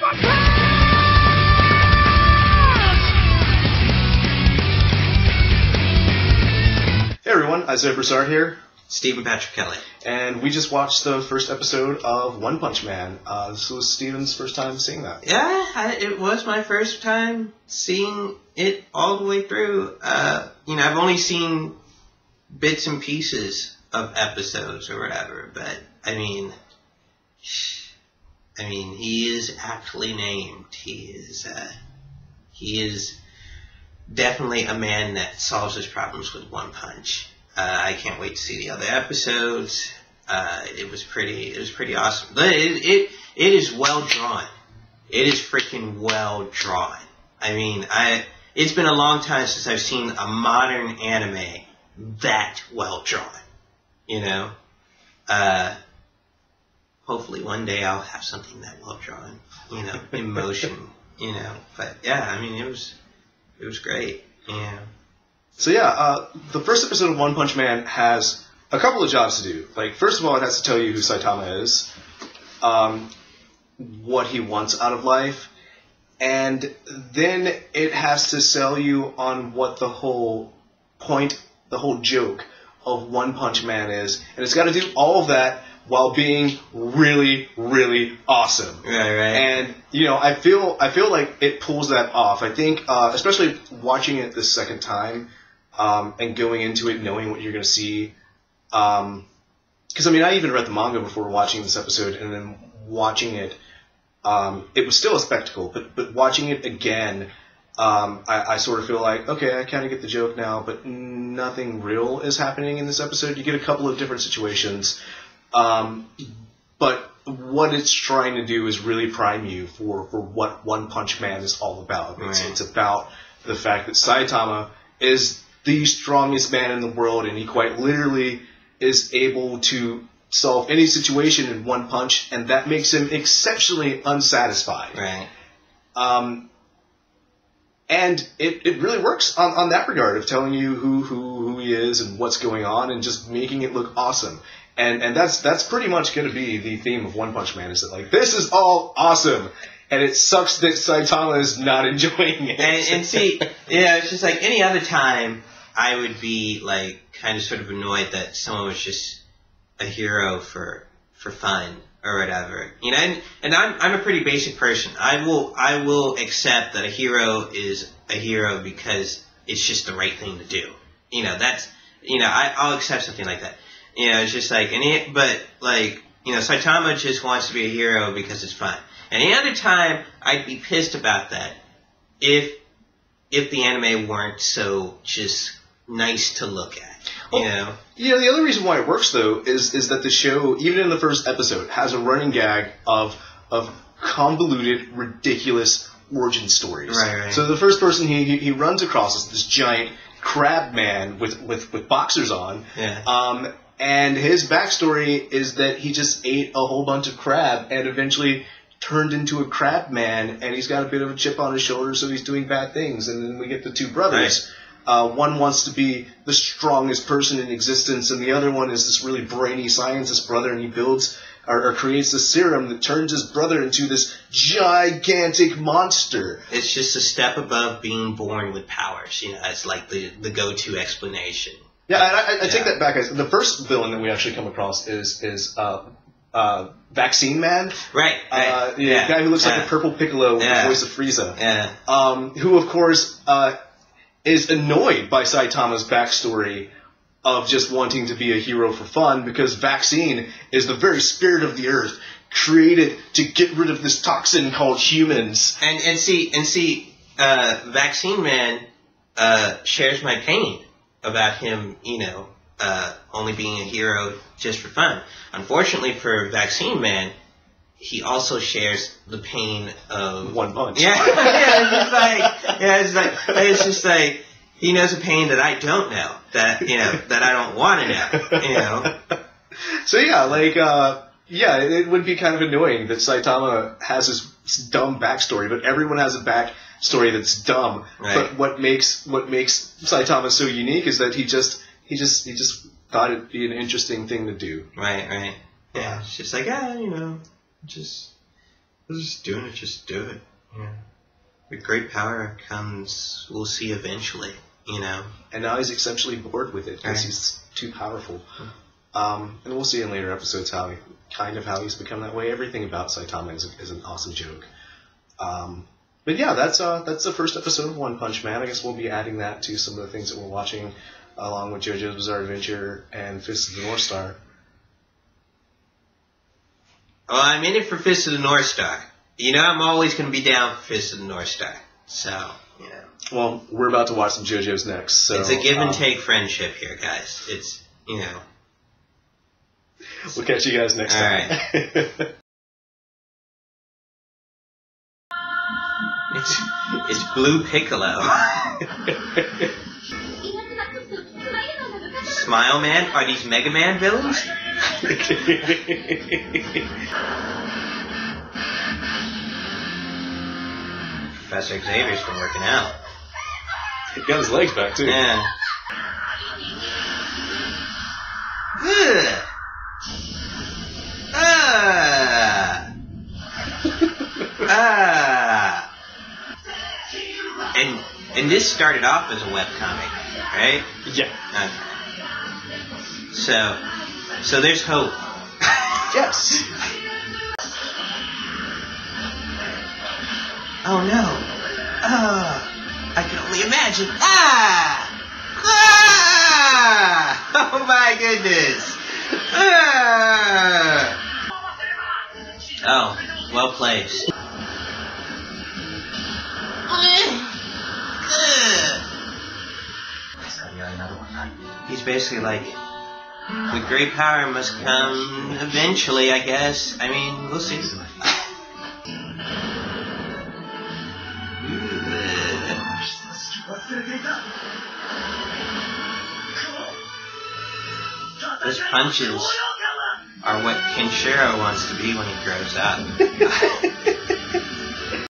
Hey everyone, Isaiah Broussard here. Stephen Patrick Kelly. And we just watched the first episode of One Punch Man. This was Stephen's first time seeing that. Yeah, it was my first time seeing it all the way through. I've only seen bits and pieces of episodes or whatever, but I mean, he is aptly named. He is definitely a man that solves his problems with one punch. I can't wait to see the other episodes. It was pretty awesome. But it is well drawn. It is freaking well drawn. I mean, it's been a long time since I've seen a modern anime that well drawn. You know? Hopefully one day I'll have something that well drawn. You know, emotion. You know, but yeah, I mean, it was great. Yeah. So yeah, the first episode of One Punch Man has a couple of jobs to do. Like, first of all, it has to tell you who Saitama is, what he wants out of life, and then it has to sell you on what the whole point, the whole joke of One Punch Man is, and it's got to do all of that while being really, really awesome. Right. And, you know, I feel like it pulls that off. I think, especially watching it the second time, and going into it knowing what you're going to see. Because, I mean, I even read the manga before watching this episode, and then watching it, it was still a spectacle, but watching it again, I sort of feel like, okay, I kind of get the joke now, but nothing real is happening in this episode. You get a couple of different situations. But what it's trying to do is really prime you for what One Punch Man is all about. Right. It's about the fact that Saitama is the strongest man in the world, and he quite literally is able to solve any situation in one punch, and that makes him exceptionally unsatisfied. Right. And it really works on that regard of telling you who he is and what's going on, and just making it look awesome. And that's pretty much going to be the theme of One Punch Man, is that, like, this is all awesome, and it sucks that Saitama is not enjoying it. And see, yeah, it's just like any other time, I would be, like, kind of sort of annoyed that someone was just a hero for fun or whatever. You know, and I'm a pretty basic person. I will accept that a hero is a hero because it's just the right thing to do. You know, that's, you know, I'll accept something like that. You know, it's just like, but, like, you know, Saitama just wants to be a hero because it's fun. Any other time, I'd be pissed about that if the anime weren't so just nice to look at, you know? You know, the other reason why it works, though, is that the show, even in the first episode, has a running gag of convoluted, ridiculous origin stories. Right. So the first person he runs across is this giant crab man with boxers on. Yeah. And his backstory is that he just ate a whole bunch of crab and eventually turned into a crab man, and he's got a bit of a chip on his shoulder, so he's doing bad things. And then we get the two brothers. Right. One wants to be the strongest person in existence, and the other one is this really brainy scientist brother, and he builds or creates a serum that turns his brother into this gigantic monster. It's just a step above being born with powers. You know, it's like the go-to explanation. Yeah, and I take that back. The first villain that we actually come across is Vaccine Man. Right. The guy who looks like a purple Piccolo with the voice of Frieza. Yeah. Who, of course, is annoyed by Saitama's backstory of just wanting to be a hero for fun, because Vaccine is the very spirit of the earth, created to get rid of this toxin called humans. And see, Vaccine Man shares my pain about him, you know, only being a hero just for fun. Unfortunately for Vaccine Man, he also shares the pain of One Punch. Yeah, it's just like he knows a pain that I don't know, that I don't want to know, you know. So it would be kind of annoying that Saitama has this dumb backstory, but everyone has a backstory that's dumb. Right. But what makes Saitama so unique is that he just thought it'd be an interesting thing to do. Right. Yeah, it's just like, just Just doing it, just do it. Yeah. With great power comes, we'll see eventually, you know. And now he's exceptionally bored with it because he's too powerful. And we'll see in later episodes how he's become that way. Everything about Saitama is an awesome joke. But yeah, that's the first episode of One Punch Man. I guess we'll be adding that to some of the things that we're watching, along with JoJo's Bizarre Adventure and Fist of the North Star. Well, I'm in it for Fist of the North Star. You know, I'm always going to be down for Fist of the North Star. So, you know. Well, we're about to watch some JoJo's next. So, it's a give and take friendship here, guys. It's, you know. We'll catch you guys next time. Alright. It's Blue Piccolo. Smile Man? Are these Mega Man villains? Professor Xavier's been working out. He got his legs back, too. Yeah. Ugh. And this started off as a webcomic, right? Yeah. Okay. So there's hope. Yes. Oh no. I can only imagine. Oh my goodness. Oh, well placed. He's basically like, with great power must come eventually, I guess. I mean, we'll see. Those punches are what Kenshiro wants to be when he grows up.